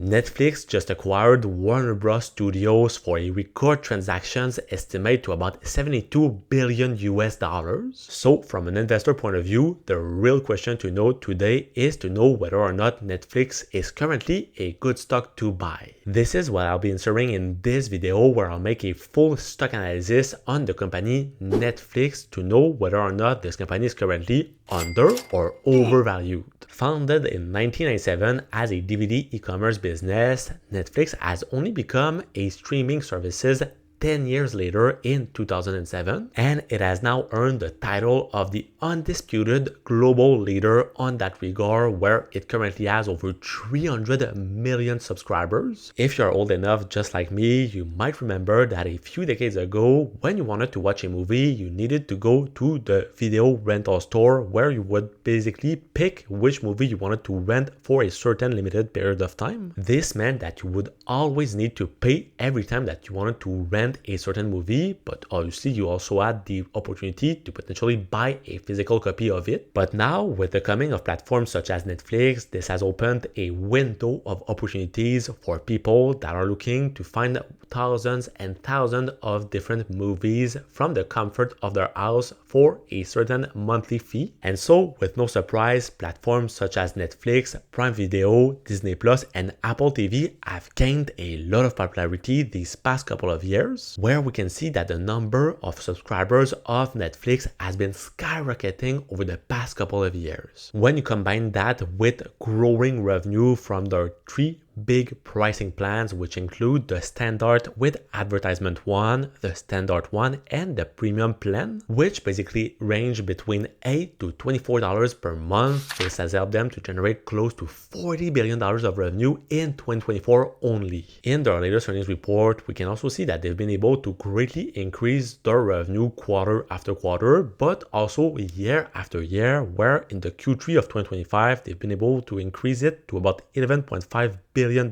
Netflix just acquired Warner Bros. Studios for a record transactions estimated to about 72 billion US dollars. So from an investor point of view, the real question to know today is to know whether or not Netflix is currently a good stock to buy. This is what I'll be answering in this video, where I'll make a full stock analysis on the company Netflix to know whether or not this company is currently under or overvalued. Founded in 1997 as a DVD e-commerce business, Netflix has only become a streaming services 10 years later in 2007, and it has now earned the title of the undisputed global leader on that regard, where it currently has over 300 million subscribers. If you're old enough just like me, you might remember that a few decades ago, when you wanted to watch a movie, you needed to go to the video rental store, where you would basically pick which movie you wanted to rent for a certain limited period of time. This meant that you would always need to pay every time that you wanted to rent a certain movie, but obviously you also had the opportunity to potentially buy a physical copy of it. But now, with the coming of platforms such as Netflix, this has opened a window of opportunities for people that are looking to find thousands and thousands of different movies from the comfort of their house for a certain monthly fee. And so, with no surprise, platforms such as Netflix, Prime Video, Disney Plus, and Apple TV have gained a lot of popularity these past couple of years, where we can see that the number of subscribers of Netflix has been skyrocketing over the past couple of years. When you combine that with growing revenue from their three big pricing plans, which include the standard with advertisement one, the standard one, and the premium plan, which basically range between $8 to $24 per month. This has helped them to generate close to $40 billion of revenue in 2024 only. In their latest earnings report, we can also see that they've been able to greatly increase their revenue quarter after quarter, but also year after year, where in the Q3 of 2025, they've been able to increase it to about $11.5 billion,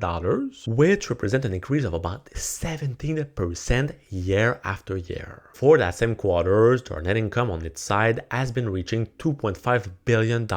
which represent an increase of about 17% year after year. For that same quarter, their net income on its side has been reaching $2.5 billion,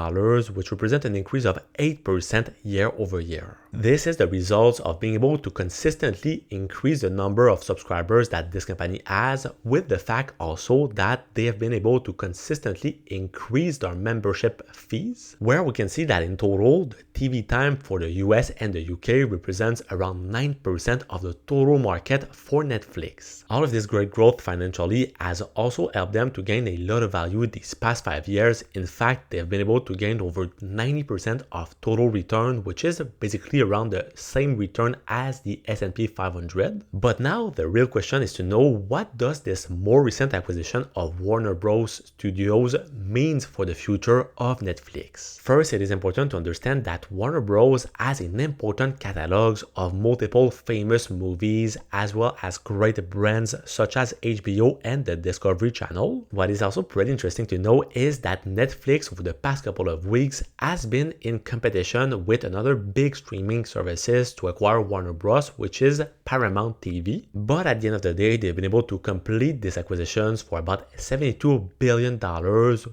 which represent an increase of 8% year over year. This is the result of being able to consistently increase the number of subscribers that this company has, with the fact also that they have been able to consistently increase their membership fees, where we can see that in total, the TV time for the US and the UK represents around 9% of the total market for Netflix. All of this great growth financially has also helped them to gain a lot of value these past 5 years. In fact, they have been able to gain over 90% of total return, which is basically around the same return as the S&P 500. But now the real question is to know, what does this more recent acquisition of Warner Bros. Studios means for the future of Netflix? First, it is important to understand that Warner Bros. Has an important catalog of multiple famous movies, as well as great brands such as HBO and the Discovery Channel. What is also pretty interesting to know is that Netflix over the past couple of weeks has been in competition with another big streaming services to acquire Warner Bros., which is Paramount TV. But at the end of the day, they've been able to complete these acquisitions for about $72 billion,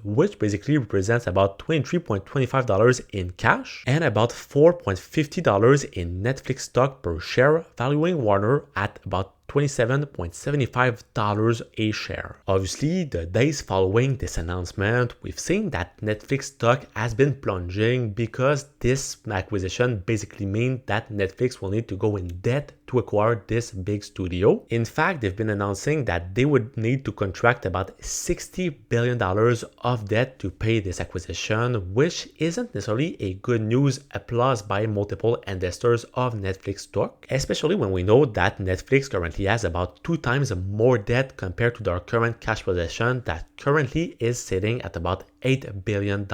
which basically represents about $23.25 in cash and about $4.50 in Netflix stock per share, valuing Warner at about $27.75 a share. Obviously, the days following this announcement, we've seen that Netflix stock has been plunging because this acquisition basically means that Netflix will need to go in debt to acquire this big studio. In fact, they've been announcing that they would need to contract about $60 billion of debt to pay this acquisition, which isn't necessarily a good news applause by multiple investors of Netflix stock, especially when we know that Netflix currently has about 2 times more debt compared to their current cash position that currently is sitting at about $8 billion.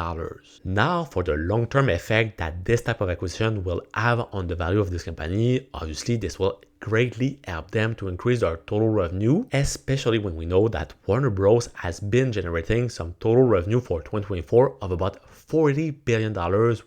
Now, for the long-term effect that this type of acquisition will have on the value of this company, obviously this will greatly help them to increase their total revenue, especially when we know that Warner Bros. Has been generating some total revenue for 2024 of about $40 billion,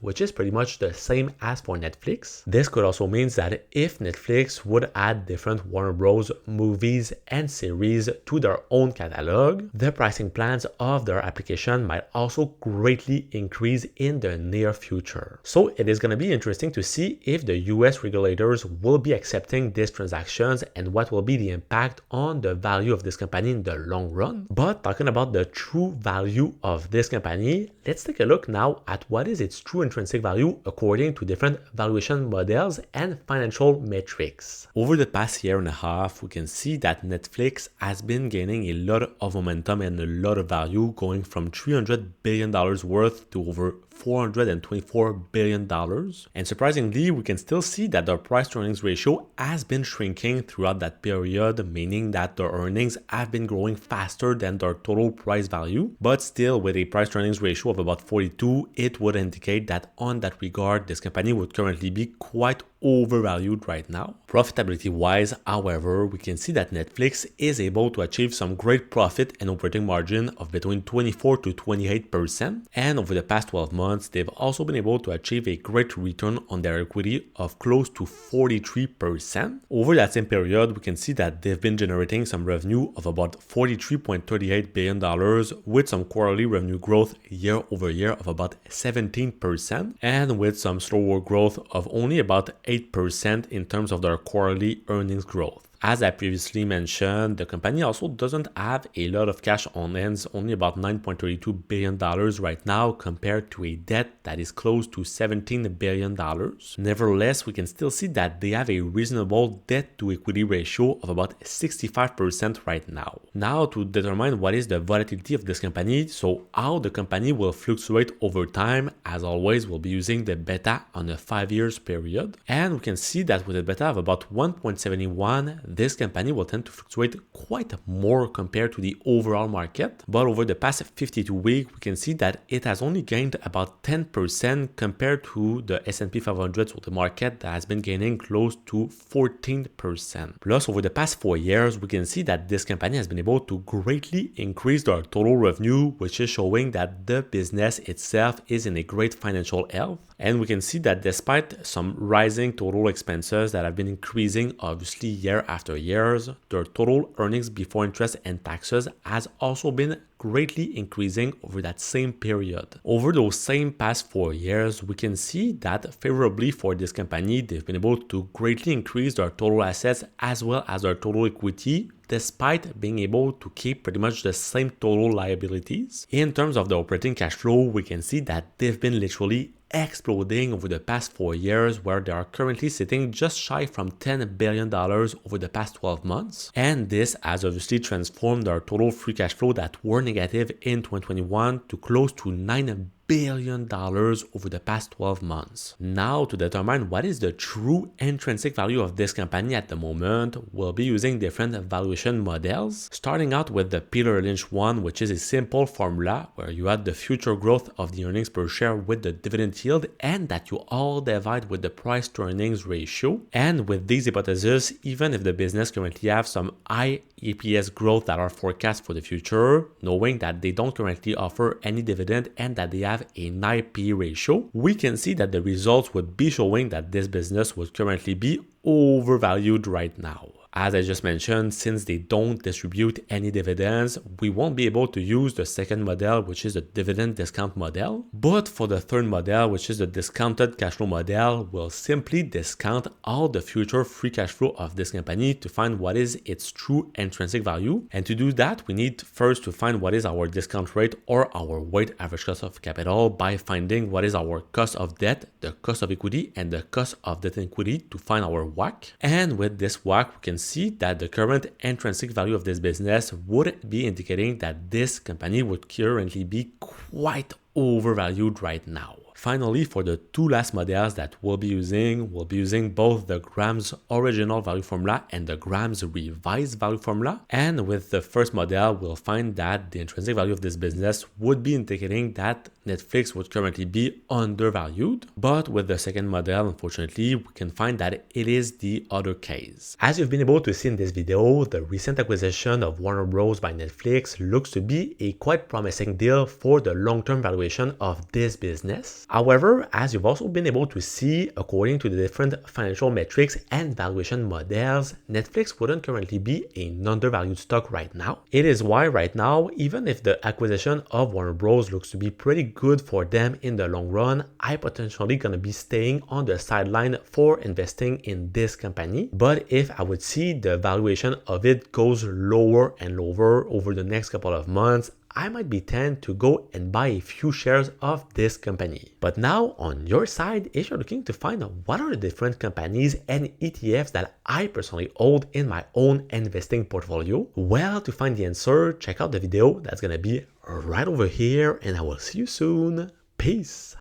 which is pretty much the same as for Netflix. This could also mean that if Netflix would add different Warner Bros. Movies and series to their own catalog, the pricing plans of their application might also greatly increase in the near future. So it is going to be interesting to see if the US regulators will be accepting these transactions and what will be the impact on the value of this company in the long run. But talking about the true value of this company, let's take a look now at what is its true intrinsic value according to different valuation models and financial metrics. Over the past year and a half, we can see that Netflix has been gaining a lot of momentum and a lot of value, going from $300 billion worth to over $424 billion. And surprisingly, we can still see that their price to earnings ratio has been shrinking throughout that period, meaning that their earnings have been growing faster than their total price value. But still, with a price to earnings ratio of about 42, it would indicate that on that regard, this company would currently be quite overvalued right now. Profitability wise, however, we can see that Netflix is able to achieve some great profit and operating margin of between 24 to 28%. And over the past 12 months, they've also been able to achieve a great return on their equity of close to 43%. Over that same period, we can see that they've been generating some revenue of about $43.38 billion with some quarterly revenue growth year over year of about 17% and with some slower growth of only about 8% in terms of their quarterly earnings growth. As I previously mentioned, the company also doesn't have a lot of cash on hands, only about $9.32 billion right now compared to a debt that is close to $17 billion. Nevertheless, we can still see that they have a reasonable debt to equity ratio of about 65% right now. Now to determine what is the volatility of this company, so how the company will fluctuate over time, as always we'll be using the beta on a 5 years period. And we can see that with a beta of about 1.71, this company will tend to fluctuate quite more compared to the overall market. But over the past 52 weeks, we can see that it has only gained about 10% compared to the S&P 500, so the market that has been gaining close to 14%. Plus, over the past 4 years, we can see that this company has been able to greatly increase their total revenue, which is showing that the business itself is in a great financial health. And we can see that despite some rising total expenses that have been increasing obviously year after years, their total earnings before interest and taxes has also been greatly increasing over that same period. Over those same past 4 years, we can see that favorably for this company, they've been able to greatly increase their total assets as well as their total equity, despite being able to keep pretty much the same total liabilities. In terms of the operating cash flow, we can see that they've been literally exploding over the past 4 years, where they are currently sitting just shy from $10 billion over the past 12 months. And this has obviously transformed their total free cash flow that were negative in 2021 to close to $9 billion over the past 12 months. Now, to determine what is the true intrinsic value of this company at the moment, we'll be using different valuation models, starting out with the Peter Lynch one, which is a simple formula where you add the future growth of the earnings per share with the dividend yield and that you all divide with the price to earnings ratio. And with these hypotheses, even if the business currently have some high EPS growth that are forecast for the future, knowing that they don't currently offer any dividend and that they have a high P ratio, we can see that the results would be showing that this business would currently be overvalued right now. As I just mentioned, since they don't distribute any dividends, we won't be able to use the second model, which is the dividend discount model. But for the third model, which is the discounted cash flow model, we'll simply discount all the future free cash flow of this company to find what is its true intrinsic value. And to do that, we need first to find what is our discount rate or our weighted average cost of capital by finding what is our cost of debt, the cost of equity, and the cost of debt and equity to find our WACC. And with this WACC, we can see that the current intrinsic value of this business would be indicating that this company would currently be quite overvalued right now. Finally, for the two last models that we'll be using both the Graham's original value formula and the Graham's revised value formula. And with the first model, we'll find that the intrinsic value of this business would be indicating that Netflix would currently be undervalued. But with the second model, unfortunately, we can find that it is the other case. As you've been able to see in this video, the recent acquisition of Warner Bros. By Netflix looks to be a quite promising deal for the long-term valuation of this business. However, as you've also been able to see, according to the different financial metrics and valuation models, Netflix wouldn't currently be an undervalued stock right now. It is why right now, even if the acquisition of Warner Bros. Looks to be pretty good for them in the long run, I potentially gonna be staying on the sideline for investing in this company. But if I would see the valuation of it goes lower and lower over the next couple of months, I might be tempted to go and buy a few shares of this company. But now on your side, if you're looking to find out what are the different companies and ETFs that I personally hold in my own investing portfolio, well, to find the answer, check out the video that's gonna be right over here, and I will see you soon. Peace.